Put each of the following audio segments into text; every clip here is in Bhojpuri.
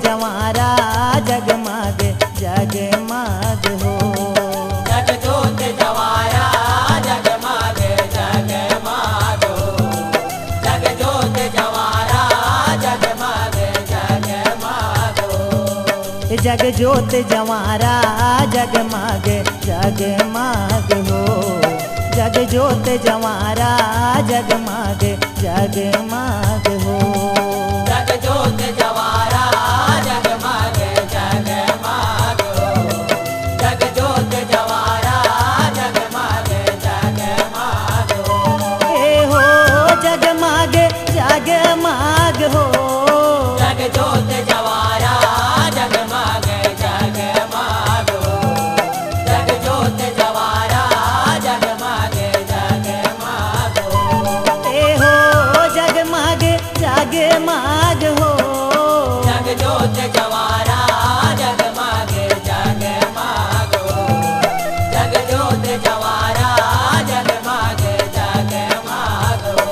जवारा जगमग जगमग हो। जग जोत जवारा जगमग जगमग हो। जग जोत जवारा जगमग जगमग हो। जग जोत जवारा जगमग जगमग हो। जग जोत जवारा जगमग जगमग हो। जग जोत जवारा जगमग जगमग हो। जग जोत जवारा जगमग जगमग हो। ए हो जगमग जगमग हो। जग जोत जवारा जगमग जगमग हो। जग जोत जवारा जगमग जगमग हो। ए हो जगमग जगमग हो। जग जोत जवारा जगमग जगमग हो। जग जोत जवारा जगमग जगमग हो।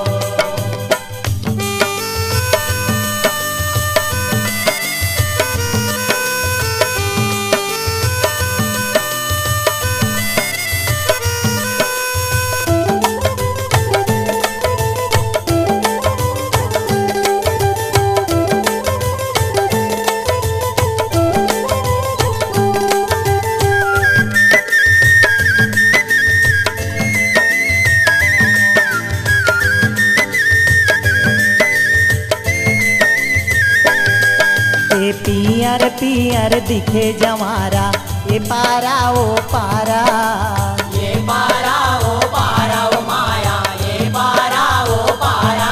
ए पियर पियर दिखे जवारा ए पारा ओ पारा। ये पारा ओ माया ये पारा ओ पारा।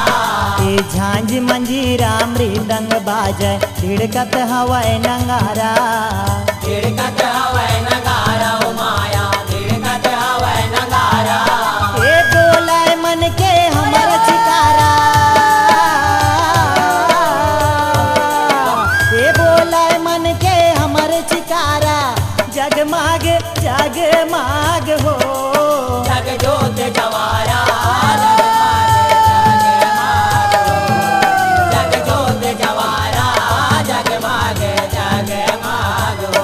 ए झांझ मंजीरा मृदंग बाजय धिड़कत हवै नंगारा। धिड़कत हवै नगारा ओ माया धिड़कत हवै नगारा। ए डोलाय मन के हमर चिकारा। ए बोलाय मन के हमर चिकारा जगमग जगमग हो। जग जोत जवारा जगमग जगमग हो। जग जोत जवारा जगमग जगमग हो।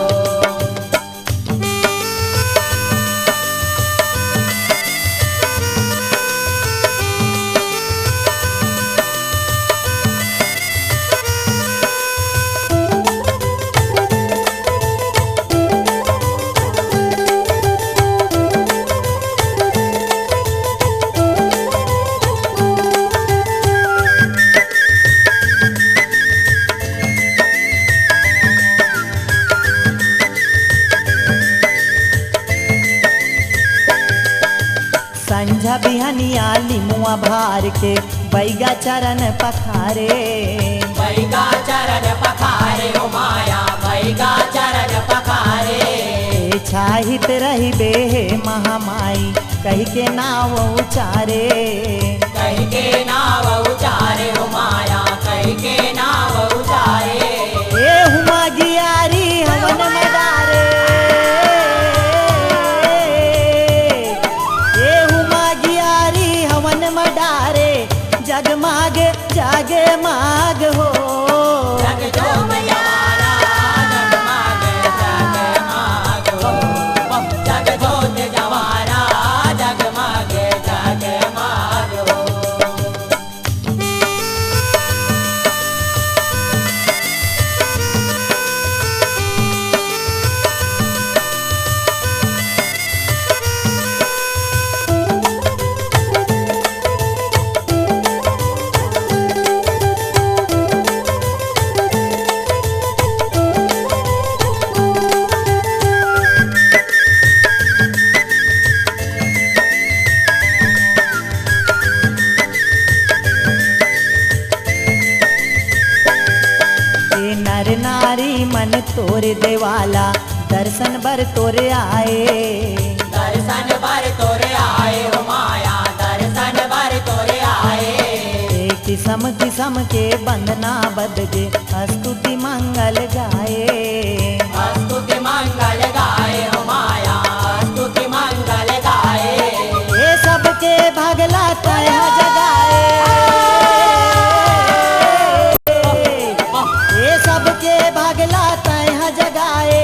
संझा बिहनिया लिमुआ भार के बैगा चरण पखारे। बैगा चरण पखारे ओ माया बैगा चरण पखारे। ए छाहित रही बे महामाई कही के नाव उचारे। कही के नाव उचारे ओ माया कही के नाव उचारे। ए हुमा गियारी हवन मडारे। ए हुमा गियारी हवन मडारे जगमग जगमग हो। जग जोत जवारा जगमग जगमग हो। जग जोत जवारा जगमग जगमग हो। ए नर नारी मन तोरे देवाला दर्शन बर तोरे आए। दर्शन बर तोरे आए ओ माया दर्शन बर तोरे आए। ए किस्म किस्म के बंदना बदगे स्तुति मंगल गाए। स्तुति मंगल गाए ओ माया स्तुति मंगल गाए। ए सबके भगला तय जगाए। ए सबके जगाए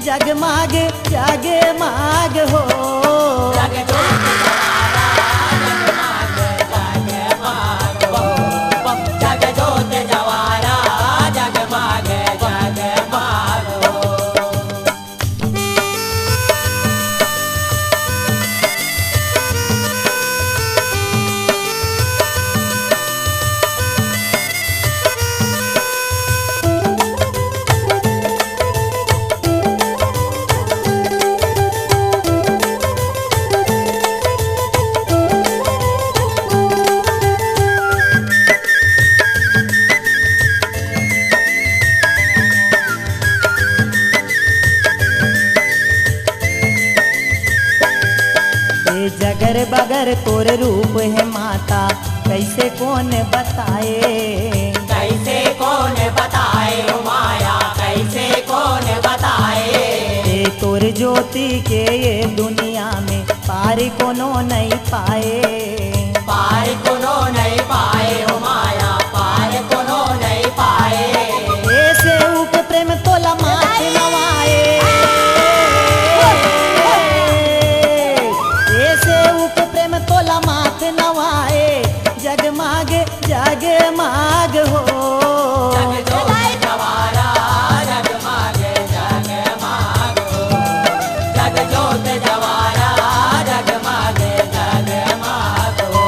जगमग जगमग हो। जग जोत जवारा जगमग जगमग हो। जग जोत जवारा जगमग जगमग हो। ये जगर बगर तोर रूप है माता कैसे कौन बताए। कैसे कौन बताए ओ माया, कैसे कौन बताए। ये तोर ज्योति के ये दुनिया में पार कोनो नहीं पाए। पार कोनो नहीं पाए ओ माया, पार कोनो नहीं पाए। ऐसे उप प्रेम तोला माथ नवाए। ऐसे उप प्रेम तोला माथ नवाए जगमग जगमग हो। जग जोत जवारा जगमग जगमग हो। जग जोत जवारा जगमग जगमग हो।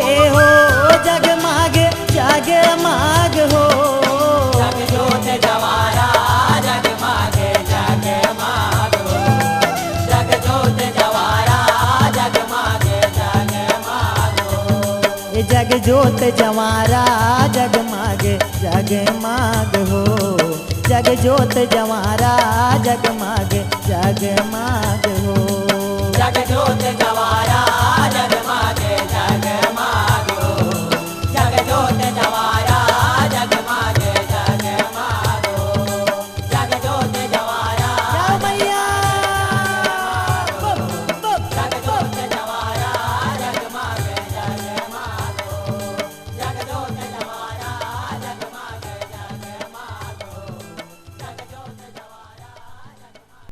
ए हो जगमग जगमग हो। जग जोत जवारा जगमग जगमग हो। जग जोत जवारा जगमग जगमग हो। ए जग जोत जवारा जगमग जगमग हो। जग जोत जवारा जगमग जगमग हो। जग जोत जवारा